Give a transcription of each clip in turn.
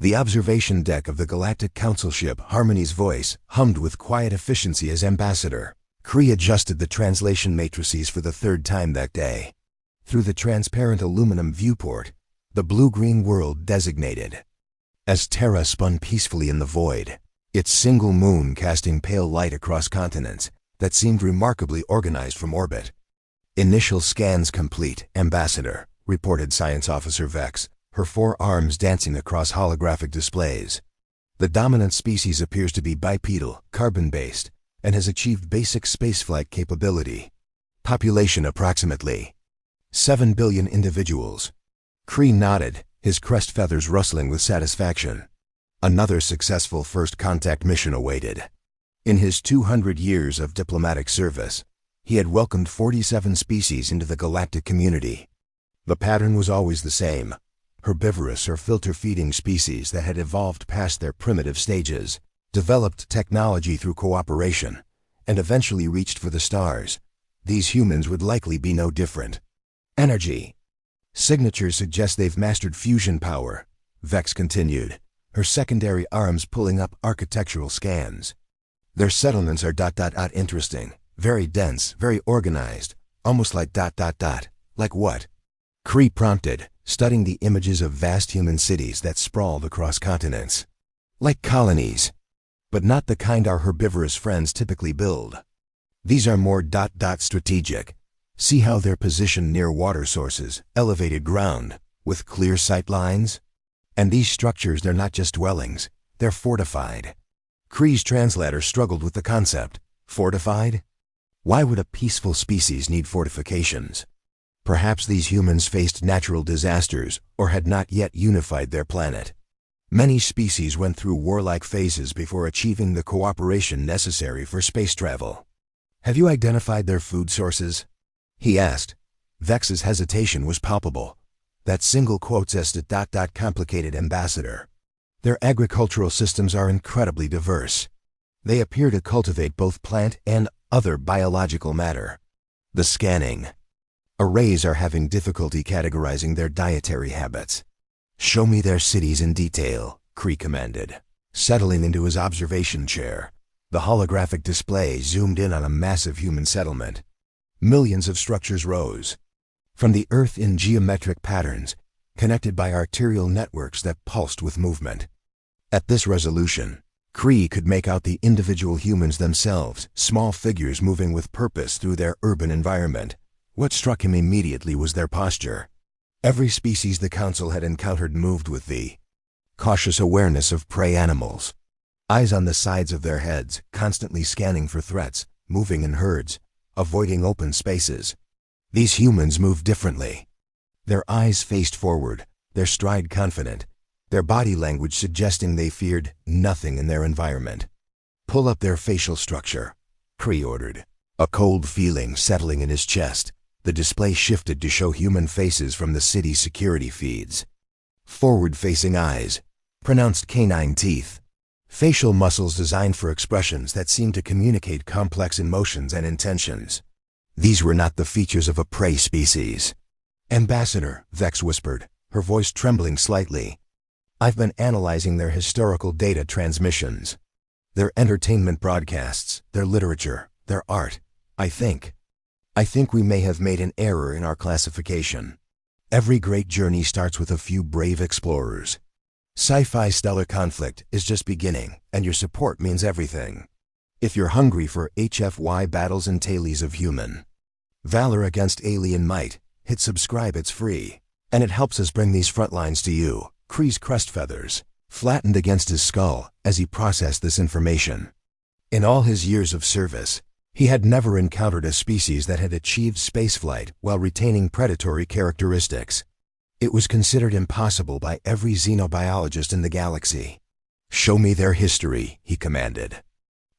The observation deck of the Galactic Council ship Harmony's voice hummed with quiet efficiency as ambassador. Cree adjusted the translation matrices for the third time that day. Through the transparent aluminum viewport, the blue-green world designated. As Terra spun peacefully in the void, its single moon casting pale light across continents that seemed remarkably organized from orbit. Initial scans complete, Ambassador, reported Science Officer Vex, her 4 arms dancing across holographic displays. The dominant species appears to be bipedal, carbon-based, and has achieved basic spaceflight capability. Population approximately 7 billion individuals. Cree nodded, his crest feathers rustling with satisfaction. Another successful first contact mission awaited. In his 200 years of diplomatic service, he had welcomed 47 species into the galactic community. The pattern was always the same: herbivorous or filter-feeding species that had evolved past their primitive stages, developed technology through cooperation, and eventually reached for the stars. These humans would likely be no different. Energy. Signatures suggest they've mastered fusion power, Vex continued, her secondary arms pulling up architectural scans. Their settlements are interesting, very dense, very organized, almost like ... Like what? Cree prompted, studying the images of vast human cities that sprawled across continents. Like colonies, but not the kind our herbivorous friends typically build. These are more ... strategic. See how they're positioned near water sources, elevated ground, with clear sight lines? And these structures, they're not just dwellings, they're fortified. Kree's translator struggled with the concept. Fortified? Why would a peaceful species need fortifications? Perhaps these humans faced natural disasters or had not yet unified their planet. Many species went through warlike phases before achieving the cooperation necessary for space travel. Have you identified their food sources? He asked. Vex's hesitation was palpable. That single quote says it ... complicated, Ambassador. Their agricultural systems are incredibly diverse. They appear to cultivate both plant and other biological matter. The scanning. Arrays are having difficulty categorizing their dietary habits. Show me their cities in detail, Cree commanded. Settling into his observation chair, the holographic display zoomed in on a massive human settlement. Millions of structures rose from the earth in geometric patterns, connected by arterial networks that pulsed with movement. At this resolution, Cree could make out the individual humans themselves, small figures moving with purpose through their urban environment. What struck him immediately was their posture. Every species the Council had encountered moved with the cautious awareness of prey animals. Eyes on the sides of their heads, constantly scanning for threats, moving in herds, avoiding open spaces. These humans moved differently. Their eyes faced forward, their stride confident, their body language suggesting they feared nothing in their environment. Pull up their facial structure, Cree ordered. A cold feeling settling in his chest, the display shifted to show human faces from the city's security feeds. Forward-facing eyes, pronounced canine teeth, facial muscles designed for expressions that seemed to communicate complex emotions and intentions. These were not the features of a prey species. Ambassador, Vex whispered, her voice trembling slightly. I've been analyzing their historical data transmissions, their entertainment broadcasts, their literature, their art. I think we may have made an error in our classification. Every great journey starts with a few brave explorers. Sci-Fi stellar conflict is just beginning, and your support means everything. If you're hungry for HFY battles and tales of human valor against alien might, hit subscribe, it's free. And it helps us bring these front lines to you. Kree's crest feathers flattened against his skull as he processed this information. In all his years of service, he had never encountered a species that had achieved spaceflight while retaining predatory characteristics. It was considered impossible by every xenobiologist in the galaxy. Show me their history, he commanded.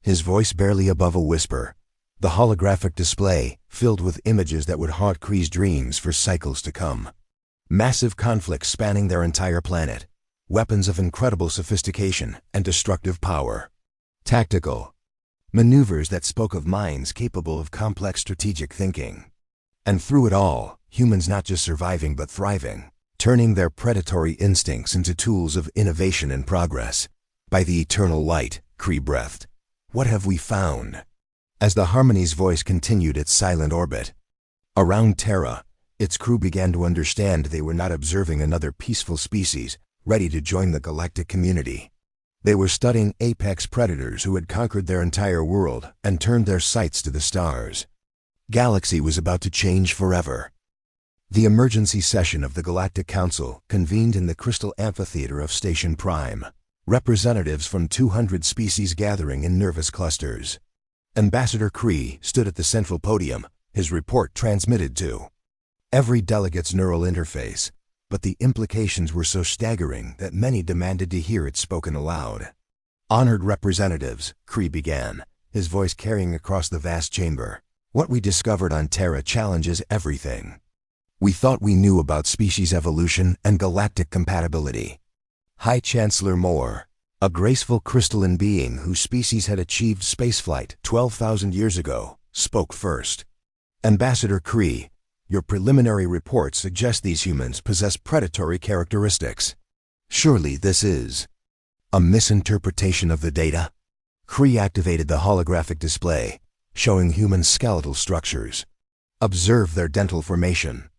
His voice barely above a whisper, the holographic display filled with images that would haunt Kree's dreams for cycles to come. Massive conflicts spanning their entire planet, weapons of incredible sophistication and destructive power. Tactical maneuvers that spoke of minds capable of complex strategic thinking. And through it all, humans not just surviving but thriving. turning their predatory instincts into tools of innovation and progress. By the eternal light, Kree breathed. What have we found? As the Harmony's voice continued its silent orbit around Terra, its crew began to understand they were not observing another peaceful species, ready to join the galactic community. They were studying apex predators who had conquered their entire world and turned their sights to the stars. Galaxy was about to change forever. The emergency session of the Galactic Council convened in the Crystal Amphitheater of Station Prime, representatives from 200 species gathering in nervous clusters. Ambassador Kree stood at the central podium, his report transmitted to every delegate's neural interface, but the implications were so staggering that many demanded to hear it spoken aloud. Honored representatives, Kree began, his voice carrying across the vast chamber. What we discovered on Terra challenges everything. We thought we knew about species evolution and galactic compatibility. High Chancellor Moore, a graceful crystalline being whose species had achieved spaceflight 12,000 years ago, spoke first. Ambassador Kree, your preliminary reports suggest these humans possess predatory characteristics. Surely this is a misinterpretation of the data? Kree activated the holographic display, showing human skeletal structures. Observe their dental formation.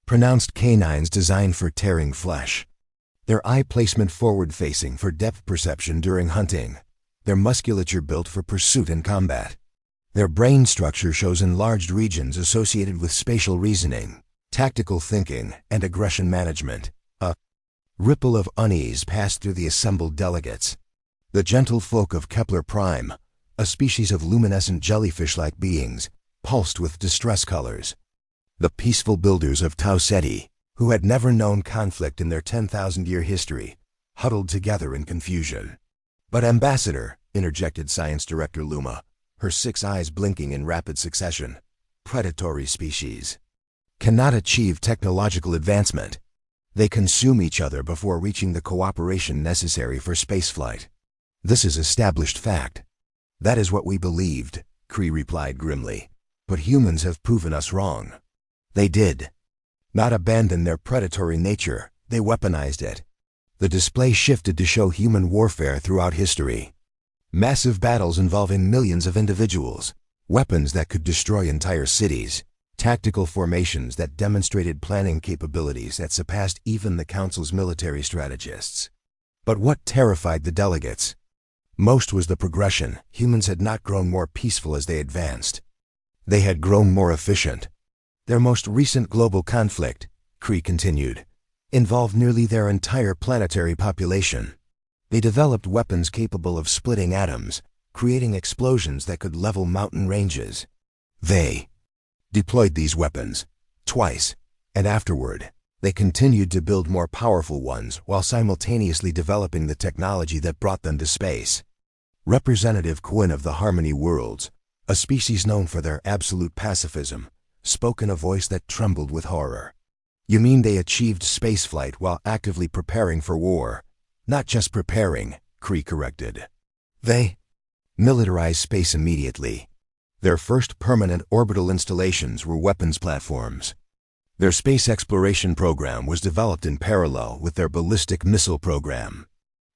Pronounced canines designed for tearing flesh. Their eye placement forward-facing for depth perception during hunting. Their musculature built for pursuit and combat. Their brain structure shows enlarged regions associated with spatial reasoning, tactical thinking, and aggression management. A ripple of unease passed through the assembled delegates. The gentle folk of Kepler Prime, a species of luminescent jellyfish-like beings, pulsed with distress colors. The peaceful builders of Tau Ceti, who had never known conflict in their 10,000-year history, huddled together in confusion. But Ambassador, interjected Science Director Luma, her 6 eyes blinking in rapid succession, predatory species cannot achieve technological advancement. They consume each other before reaching the cooperation necessary for spaceflight. This is established fact. That is what we believed, Kree replied grimly. But humans have proven us wrong. They did not abandon their predatory nature, they weaponized it. The display shifted to show human warfare throughout history. Massive battles involving millions of individuals, weapons that could destroy entire cities, tactical formations that demonstrated planning capabilities that surpassed even the Council's military strategists. But what terrified the delegates most was the progression. Humans had not grown more peaceful as they advanced. They had grown more efficient. Their most recent global conflict, Kree continued, involved nearly their entire planetary population. They developed weapons capable of splitting atoms, creating explosions that could level mountain ranges. They deployed these weapons twice, and afterward, they continued to build more powerful ones while simultaneously developing the technology that brought them to space. Representative Quinn of the Harmony Worlds, a species known for their absolute pacifism, spoke in a voice that trembled with horror. You mean they achieved spaceflight while actively preparing for war? Not just preparing, Kree corrected. They militarized space immediately. Their first permanent orbital installations were weapons platforms. Their space exploration program was developed in parallel with their ballistic missile program.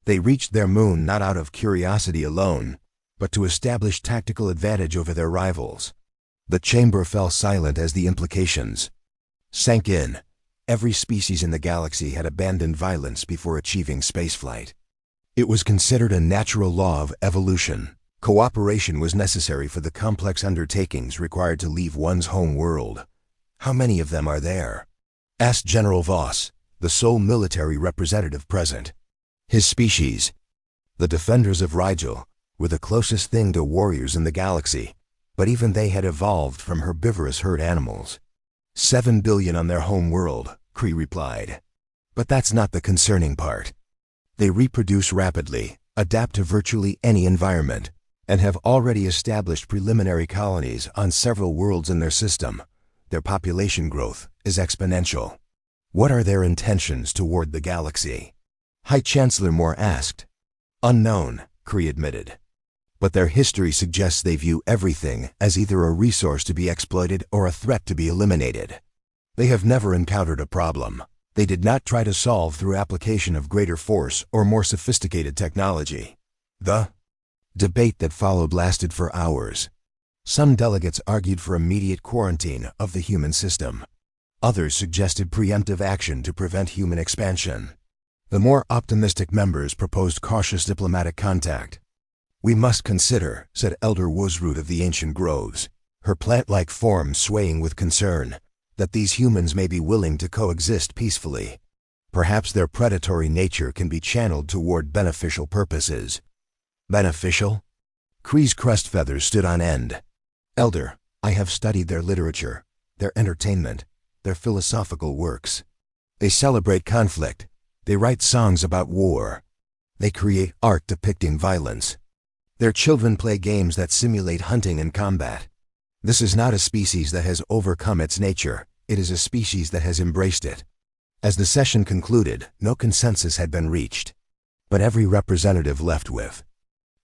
They reached their moon not out of curiosity alone, but to establish tactical advantage over their rivals. The chamber fell silent as the implications sank in. Every species in the galaxy had abandoned violence before achieving spaceflight. It was considered a natural law of evolution. Cooperation was necessary for the complex undertakings required to leave one's home world. How many of them are there? Asked General Voss, the sole military representative present. His species, the defenders of Rigel, were the closest thing to warriors in the galaxy, but even they had evolved from herbivorous herd animals. 7 billion on their home world, Kree replied. But that's not the concerning part. They reproduce rapidly, adapt to virtually any environment, and have already established preliminary colonies on several worlds in their system. Their population growth is exponential. What are their intentions toward the galaxy? High Chancellor Moore asked. Unknown, Kree admitted. But their history suggests they view everything as either a resource to be exploited or a threat to be eliminated. They have never encountered a problem. They did not try to solve through application of greater force or more sophisticated technology. The debate that followed lasted for hours. Some delegates argued for immediate quarantine of the human system. Others suggested preemptive action to prevent human expansion. The more optimistic members proposed cautious diplomatic contact. "We must consider," said Elder Woosroot of the ancient groves, her plant-like form swaying with concern, "that these humans may be willing to coexist peacefully. Perhaps their predatory nature can be channeled toward beneficial purposes." Beneficial? Kree's crest feathers stood on end. "Elder, I have studied their literature, their entertainment, their philosophical works. They celebrate conflict. They write songs about war. They create art depicting violence. Their children play games that simulate hunting and combat. This is not a species that has overcome its nature, it is a species that has embraced it." As the session concluded, no consensus had been reached. But every representative left with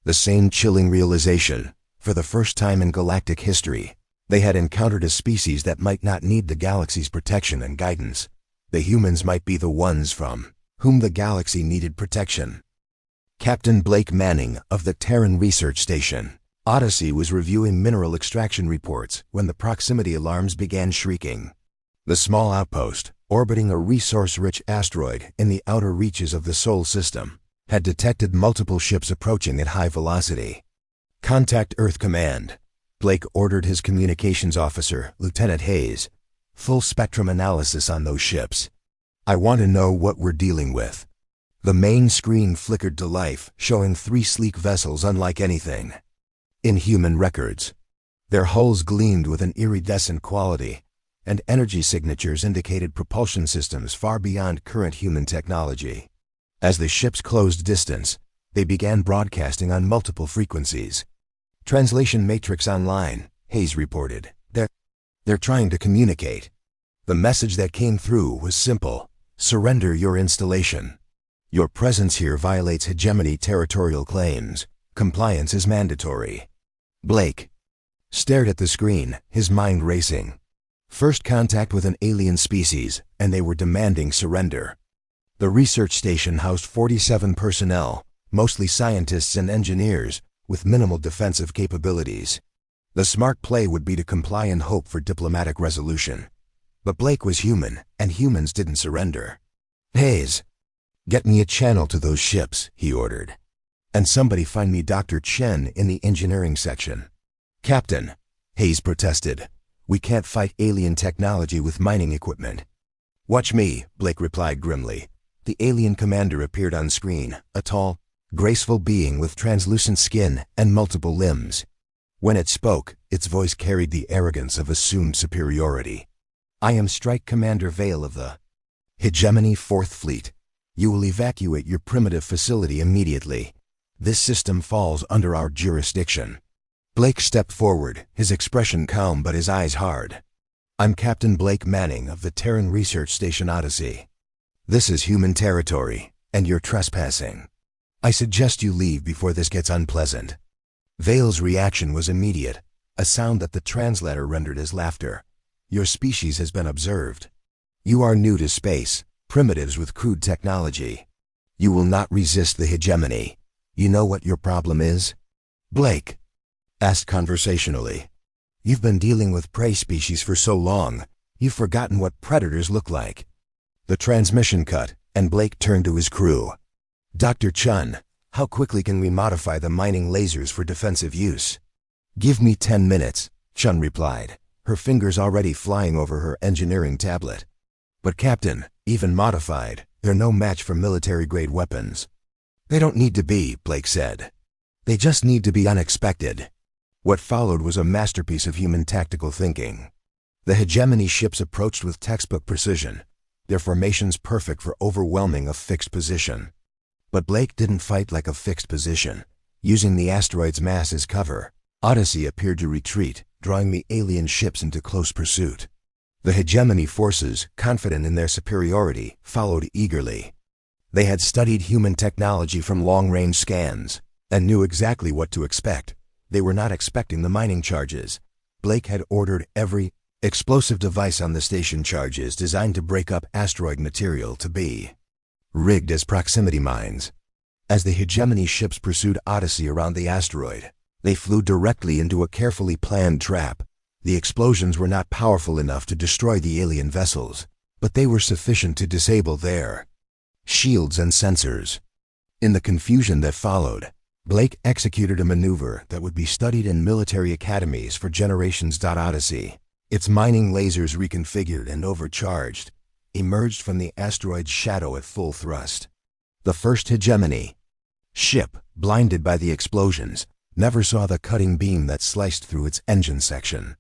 the same chilling realization: for the first time in galactic history, they had encountered a species that might not need the galaxy's protection and guidance. The humans might be the ones from whom the galaxy needed protection. Captain Blake Manning of the Terran Research Station, Odyssey, was reviewing mineral extraction reports when the proximity alarms began shrieking. The small outpost, orbiting a resource-rich asteroid in the outer reaches of the Sol system, had detected multiple ships approaching at high velocity. "Contact Earth Command," Blake ordered his communications officer, Lieutenant Hayes. "Full spectrum analysis on those ships. I want to know what we're dealing with." The main screen flickered to life, showing 3 sleek vessels unlike anything in human records. Their hulls gleamed with an iridescent quality, and energy signatures indicated propulsion systems far beyond current human technology. As the ships closed distance, they began broadcasting on multiple frequencies. "Translation matrix online," Hayes reported. They're trying to communicate." The message that came through was simple: "Surrender your installation. Your presence here violates hegemony territorial claims. Compliance is mandatory." Blake stared at the screen, his mind racing. First contact with an alien species, and they were demanding surrender. The research station housed 47 personnel, mostly scientists and engineers, with minimal defensive capabilities. The smart play would be to comply and hope for diplomatic resolution. But Blake was human, and humans didn't surrender. "Hayes, get me a channel to those ships," he ordered. "And somebody find me Dr. Chen in the engineering section." "Captain," Hayes protested, "we can't fight alien technology with mining equipment." "Watch me," Blake replied grimly. The alien commander appeared on screen, a tall, graceful being with translucent skin and multiple limbs. When it spoke, its voice carried the arrogance of assumed superiority. "I am Strike Commander Vale of the Hegemony 4th Fleet. You will evacuate your primitive facility immediately. This system falls under our jurisdiction." Blake stepped forward, his expression calm but his eyes hard. "I'm Captain Blake Manning of the Terran Research Station Odyssey. This is human territory, and you're trespassing. I suggest you leave before this gets unpleasant." Vale's reaction was immediate, a sound that the translator rendered as laughter. "Your species has been observed. You are new to space, primitives with crude technology. You will not resist the hegemony. You know what your problem is?" Blake asked conversationally. "You've been dealing with prey species for so long, you've forgotten what predators look like." The transmission cut, and Blake turned to his crew. "Dr. Chun, how quickly can we modify the mining lasers for defensive use?" "Give me 10 minutes, Chun replied, her fingers already flying over her engineering tablet. "But Captain, even modified, they're no match for military-grade weapons." "They don't need to be," Blake said. "They just need to be unexpected." What followed was a masterpiece of human tactical thinking. The hegemony ships approached with textbook precision, their formations perfect for overwhelming a fixed position. But Blake didn't fight like a fixed position. Using the asteroid's mass as cover, Odyssey appeared to retreat, drawing the alien ships into close pursuit. The hegemony forces, confident in their superiority, followed eagerly. They had studied human technology from long-range scans, and knew exactly what to expect. They were not expecting the mining charges. Blake had ordered every Explosive device on the station charges designed to break up asteroid material to be rigged as proximity mines. As the hegemony ships pursued Odyssey around the asteroid, they flew directly into a carefully planned trap. The explosions were not powerful enough to destroy the alien vessels, but they were sufficient to disable their shields and sensors. In the confusion that followed, Blake executed a maneuver that would be studied in military academies for generations. Odyssey, its mining lasers reconfigured and overcharged, emerged from the asteroid's shadow at full thrust. The first hegemony ship, blinded by the explosions, never saw the cutting beam that sliced through its engine section.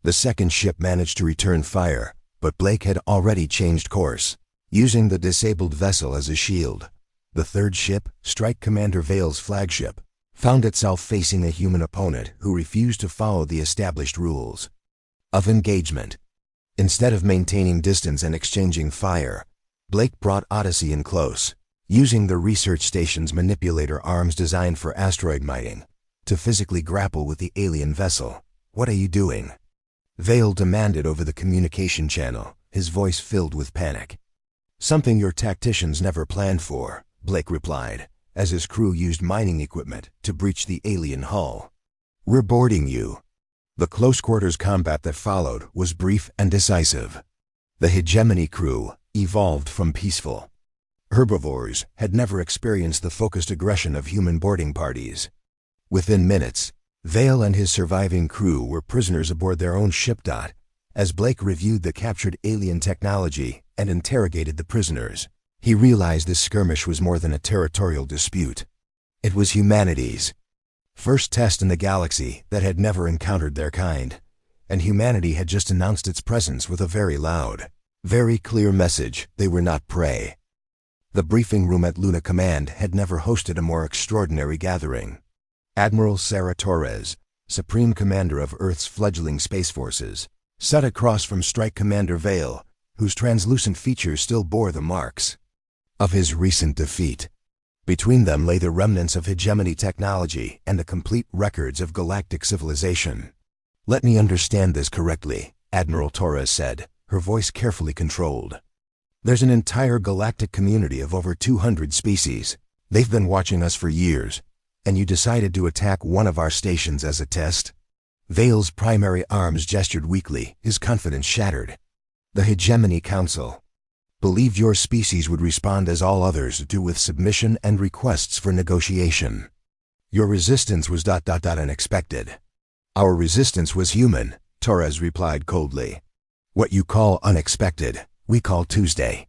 The second ship managed to return fire, but Blake had already changed course, using the disabled vessel as a shield. The third ship, Strike Commander Vale's flagship, found itself facing a human opponent who refused to follow the established rules of engagement. Instead of maintaining distance and exchanging fire, Blake brought Odyssey in close, using the research station's manipulator arms designed for asteroid mining to physically grapple with the alien vessel. "What are you doing?" Vale demanded over the communication channel, his voice filled with panic. "Something your tacticians never planned for," Blake replied, as his crew used mining equipment to breach the alien hull. "We're boarding you." The close-quarters combat that followed was brief and decisive. The hegemony crew, evolved from peaceful herbivores, had never experienced the focused aggression of human boarding parties. Within minutes, Vale and his surviving crew were prisoners aboard their own ship. As Blake reviewed the captured alien technology and interrogated the prisoners, he realized this skirmish was more than a territorial dispute. It was humanity's first test in the galaxy that had never encountered their kind, and humanity had just announced its presence with a very loud, very clear message: they were not prey. The briefing room at Luna Command had never hosted a more extraordinary gathering. Admiral Sarah Torres, Supreme Commander of Earth's fledgling space forces, sat across from Strike Commander Vale, whose translucent features still bore the marks of his recent defeat. Between them lay the remnants of hegemony technology and the complete records of galactic civilization. "Let me understand this correctly," Admiral Torres said, her voice carefully controlled. "There's an entire galactic community of over 200 species. They've been watching us for years, and you decided to attack one of our stations as a test?" Vale's primary arms gestured weakly, his confidence shattered. "The Hegemony Council believed your species would respond as all others do, with submission and requests for negotiation. Your resistance was unexpected." "Our resistance was human," Torres replied coldly. "What you call unexpected, we call Tuesday."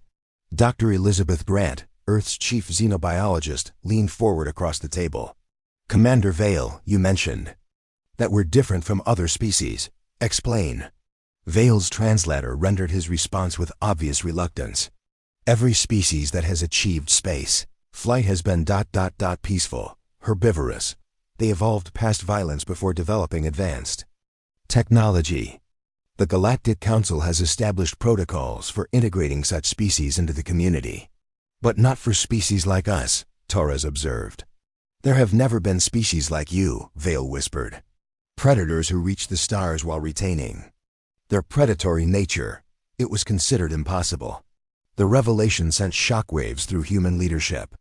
Dr. Elizabeth Grant, Earth's chief xenobiologist, leaned forward across the table. "Commander Vale, you mentioned that we're different from other species. Explain." Vale's translator rendered his response with obvious reluctance. "Every species that has achieved space flight has been peaceful, herbivorous. They evolved past violence before developing advanced technology. The Galactic Council has established protocols for integrating such species into the community. But not for species like us," Torres observed. "There have never been species like you," Vale whispered. "Predators who reach the stars while retaining their predatory nature. It was considered impossible." The revelation sent shockwaves through human leadership.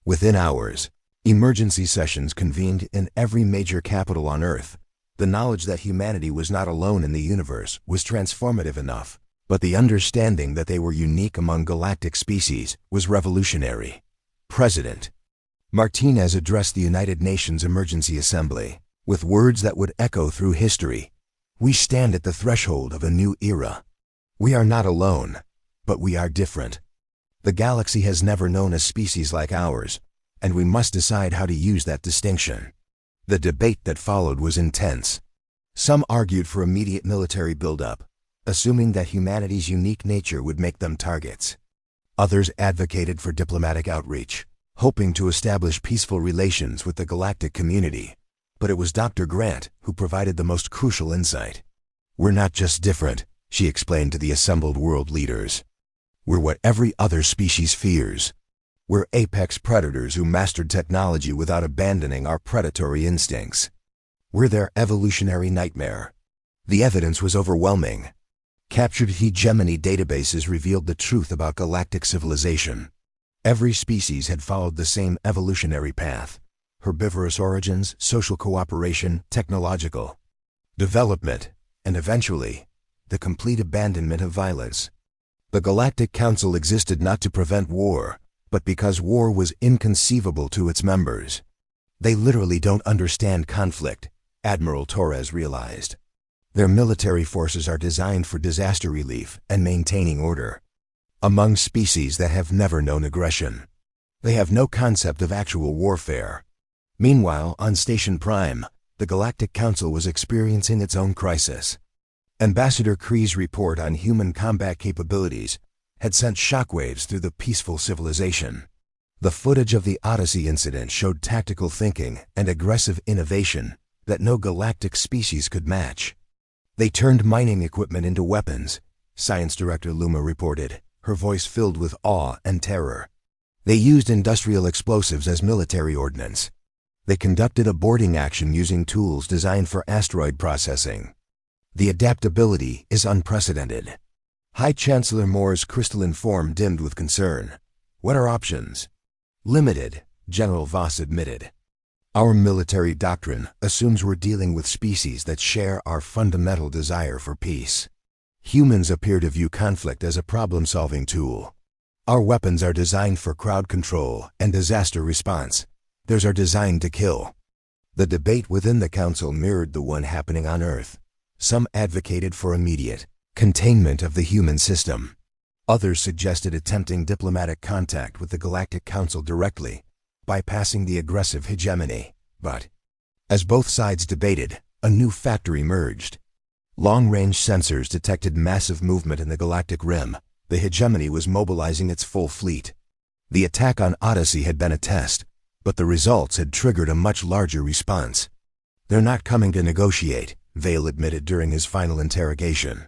Within hours, emergency sessions convened in every major capital on Earth. The knowledge that humanity was not alone in the universe was transformative enough, but the understanding that they were unique among galactic species was revolutionary. President Martinez addressed the United Nations Emergency Assembly with words that would echo through history. "We stand at the threshold of a new era. We are not alone, but we are different. The galaxy has never known a species like ours, and we must decide how to use that distinction." The debate that followed was intense. Some argued for immediate military buildup, assuming that humanity's unique nature would make them targets. Others advocated for diplomatic outreach, hoping to establish peaceful relations with the galactic community. But it was Dr. Grant who provided the most crucial insight. "We're not just different," she explained to the assembled world leaders. "We're what every other species fears. We're apex predators who mastered technology without abandoning our predatory instincts. We're their evolutionary nightmare." The evidence was overwhelming. Captured hegemony databases revealed the truth about galactic civilization. Every species had followed the same evolutionary path: herbivorous origins, social cooperation, technological development, and eventually, the complete abandonment of violence. The Galactic Council existed not to prevent war, but because war was inconceivable to its members. They literally don't understand conflict, Admiral Torres realized. Their military forces are designed for disaster relief and maintaining order among species that have never known aggression. They have no concept of actual warfare. Meanwhile, on Station Prime, the Galactic Council was experiencing its own crisis. Ambassador Kree's report on human combat capabilities had sent shockwaves through the peaceful civilization. The footage of the Odyssey incident showed tactical thinking and aggressive innovation that no galactic species could match. They turned mining equipment into weapons, Science Director Luma reported, her voice filled with awe and terror. They used industrial explosives as military ordnance. They conducted a boarding action using tools designed for asteroid processing. The adaptability is unprecedented. High Chancellor Moore's crystalline form dimmed with concern. What are options? Limited, General Voss admitted. Our military doctrine assumes we're dealing with species that share our fundamental desire for peace. Humans appear to view conflict as a problem-solving tool. Our weapons are designed for crowd control and disaster response. Theirs are designed to kill. The debate within the Council mirrored the one happening on Earth. Some advocated for immediate containment of the human system. Others suggested attempting diplomatic contact with the Galactic Council directly, bypassing the aggressive hegemony. But, as both sides debated, a new factor emerged. Long-range sensors detected massive movement in the galactic rim. The hegemony was mobilizing its full fleet. The attack on Odyssey had been a test, but the results had triggered a much larger response. They're not coming to negotiate, Vale admitted during his final interrogation.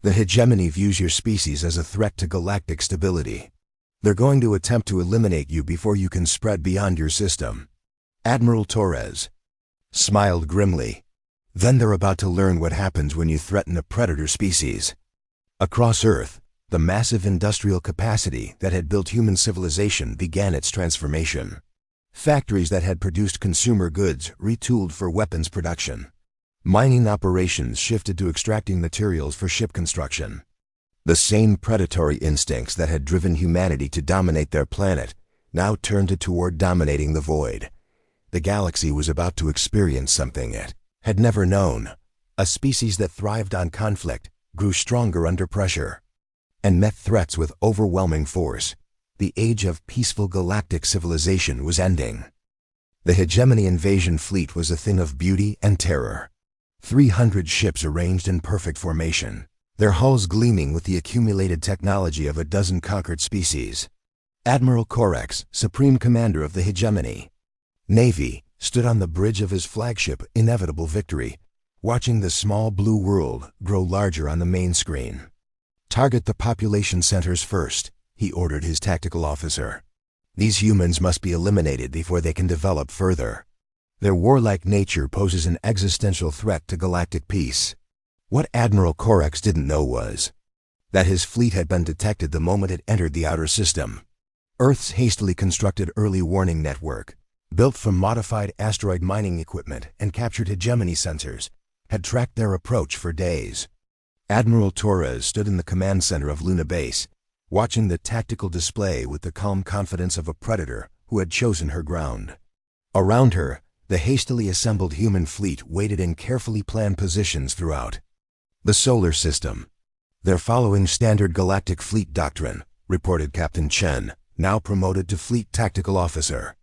The hegemony views your species as a threat to galactic stability. They're going to attempt to eliminate you before you can spread beyond your system. Admiral Torres smiled grimly. Then they're about to learn what happens when you threaten a predator species. Across Earth, the massive industrial capacity that had built human civilization began its transformation. Factories that had produced consumer goods retooled for weapons production. Mining operations shifted to extracting materials for ship construction. The same predatory instincts that had driven humanity to dominate their planet now turned it toward dominating the void. The galaxy was about to experience something it had never known. A species that thrived on conflict, grew stronger under pressure, and met threats with overwhelming force. The age of peaceful galactic civilization was ending. The hegemony invasion fleet was a thing of beauty and terror. 300 ships arranged in perfect formation, their hulls gleaming with the accumulated technology of a dozen conquered species. Admiral Corex, Supreme Commander of the Hegemony Navy, stood on the bridge of his flagship, Inevitable Victory, watching the small blue world grow larger on the main screen. Target the population centers first, he ordered his tactical officer. These humans must be eliminated before they can develop further. Their warlike nature poses an existential threat to galactic peace. What Admiral Corex didn't know was that his fleet had been detected the moment it entered the outer system. Earth's hastily constructed early warning network, built from modified asteroid mining equipment and captured hegemony sensors, had tracked their approach for days. Admiral Torres stood in the command center of Luna Base, watching the tactical display with the calm confidence of a predator who had chosen her ground. Around her, the hastily assembled human fleet waited in carefully planned positions throughout the solar system. They're following standard galactic fleet doctrine, reported Captain Chen, now promoted to fleet tactical officer.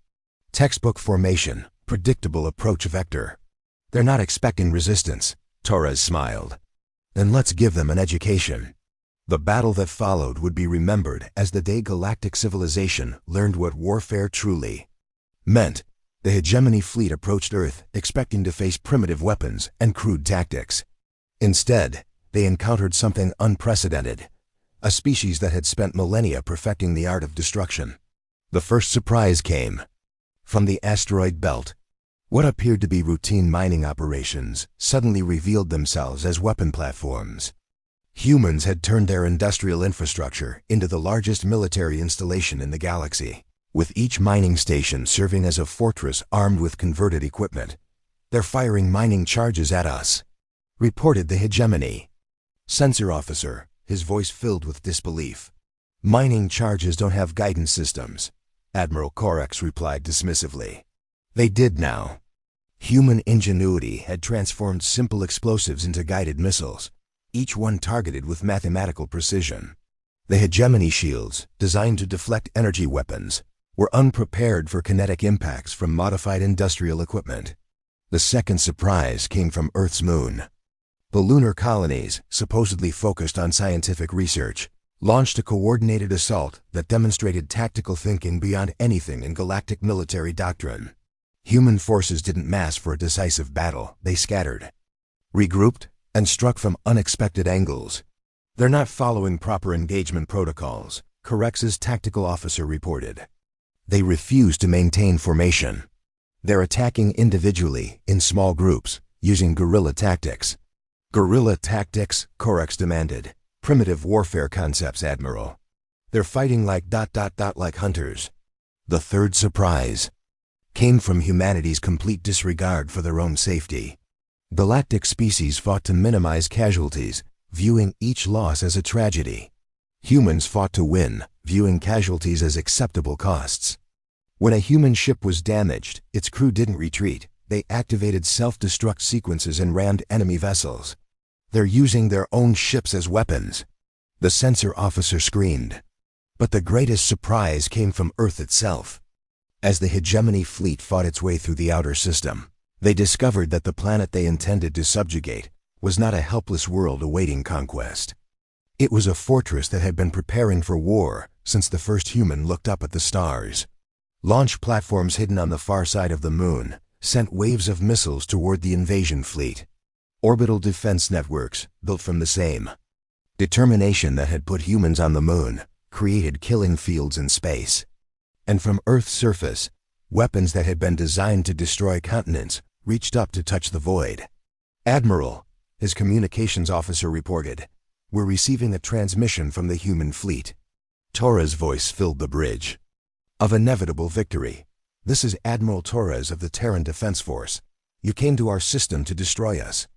Textbook formation, predictable approach vector. They're not expecting resistance, Torres smiled. Then let's give them an education. The battle that followed would be remembered as the day galactic civilization learned what warfare truly meant. The hegemony fleet approached Earth, expecting to face primitive weapons and crude tactics. Instead, they encountered something unprecedented, a species that had spent millennia perfecting the art of destruction. The first surprise came from the asteroid belt. What appeared to be routine mining operations suddenly revealed themselves as weapon platforms. Humans had turned their industrial infrastructure into the largest military installation in the galaxy, with each mining station serving as a fortress armed with converted equipment. "They're firing mining charges at us," reported the hegemony. Sensor officer, his voice filled with disbelief. "Mining charges don't have guidance systems," Admiral Corax replied dismissively. They did now. Human ingenuity had transformed simple explosives into guided missiles, each one targeted with mathematical precision. The hegemony shields, designed to deflect energy weapons, were unprepared for kinetic impacts from modified industrial equipment. The second surprise came from Earth's moon. The lunar colonies, supposedly focused on scientific research, launched a coordinated assault that demonstrated tactical thinking beyond anything in galactic military doctrine. Human forces didn't mass for a decisive battle, they scattered, regrouped, and struck from unexpected angles. "They're not following proper engagement protocols," Corex's tactical officer reported. "They refuse to maintain formation. They're attacking individually, in small groups, using guerrilla tactics." "Guerrilla tactics?" Corex demanded. "Primitive warfare concepts, Admiral. They're fighting like ... like hunters." The third surprise came from humanity's complete disregard for their own safety. Galactic species fought to minimize casualties, viewing each loss as a tragedy. Humans fought to win, viewing casualties as acceptable costs. When a human ship was damaged, its crew didn't retreat. They activated self-destruct sequences and rammed enemy vessels. "They're using their own ships as weapons," the sensor officer screamed. But the greatest surprise came from Earth itself. As the hegemony fleet fought its way through the outer system, they discovered that the planet they intended to subjugate was not a helpless world awaiting conquest. It was a fortress that had been preparing for war since the first human looked up at the stars. Launch platforms hidden on the far side of the moon sent waves of missiles toward the invasion fleet. Orbital defense networks, built from the same determination that had put humans on the moon, created killing fields in space. And from Earth's surface, weapons that had been designed to destroy continents reached up to touch the void. "Admiral," his communications officer reported, "we're receiving a transmission from the human fleet." Torres' voice filled the bridge. "Of inevitable victory. This is Admiral Torres of the Terran Defense Force. You came to our system to destroy us.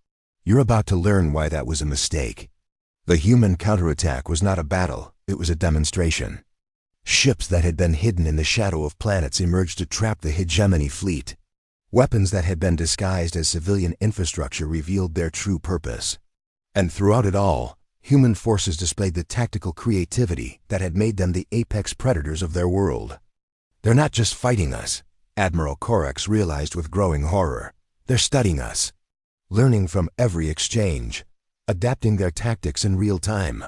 You're about to learn why that was a mistake." The human counterattack was not a battle, it was a demonstration. Ships that had been hidden in the shadow of planets emerged to trap the hegemony fleet. Weapons that had been disguised as civilian infrastructure revealed their true purpose. And throughout it all, human forces displayed the tactical creativity that had made them the apex predators of their world. "They're not just fighting us," Admiral Corax realized with growing horror. "They're studying us, learning from every exchange, adapting their tactics in real time."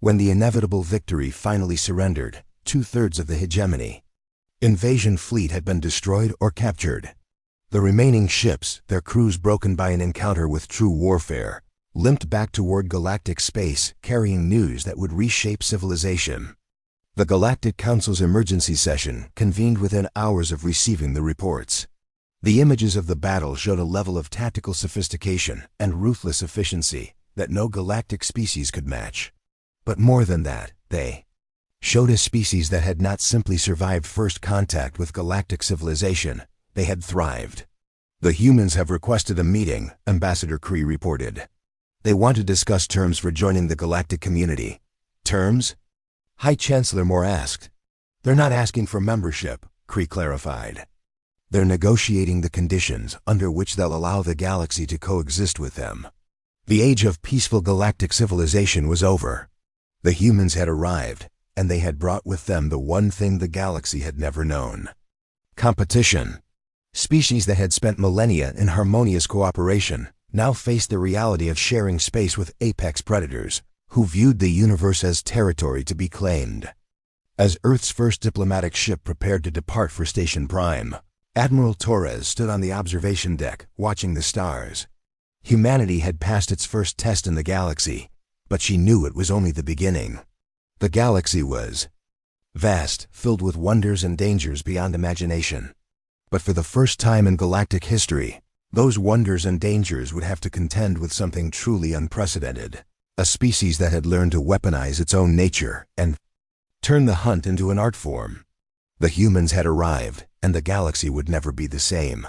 When the inevitable victory finally surrendered, 2/3 of the hegemony invasion fleet had been destroyed or captured. The remaining ships, their crews broken by an encounter with true warfare, limped back toward galactic space, carrying news that would reshape civilization. The Galactic Council's emergency session convened within hours of receiving the reports. The images of the battle showed a level of tactical sophistication and ruthless efficiency that no galactic species could match. But more than that, they showed a species that had not simply survived first contact with galactic civilization, they had thrived. "The humans have requested a meeting," Ambassador Kree reported. "They want to discuss terms for joining the galactic community." "Terms?" High Chancellor Moore asked. "They're not asking for membership," Kree clarified. "They're negotiating the conditions under which they'll allow the galaxy to coexist with them." The age of peaceful galactic civilization was over. The humans had arrived, and they had brought with them the one thing the galaxy had never known: competition. Species that had spent millennia in harmonious cooperation now faced the reality of sharing space with apex predators who viewed the universe as territory to be claimed. As Earth's first diplomatic ship prepared to depart for Station Prime, Admiral Torres stood on the observation deck, watching the stars. Humanity had passed its first test in the galaxy, but she knew it was only the beginning. The galaxy was vast, filled with wonders and dangers beyond imagination. But for the first time in galactic history, those wonders and dangers would have to contend with something truly unprecedented: a species that had learned to weaponize its own nature and turn the hunt into an art form. The humans had arrived, and the galaxy would never be the same.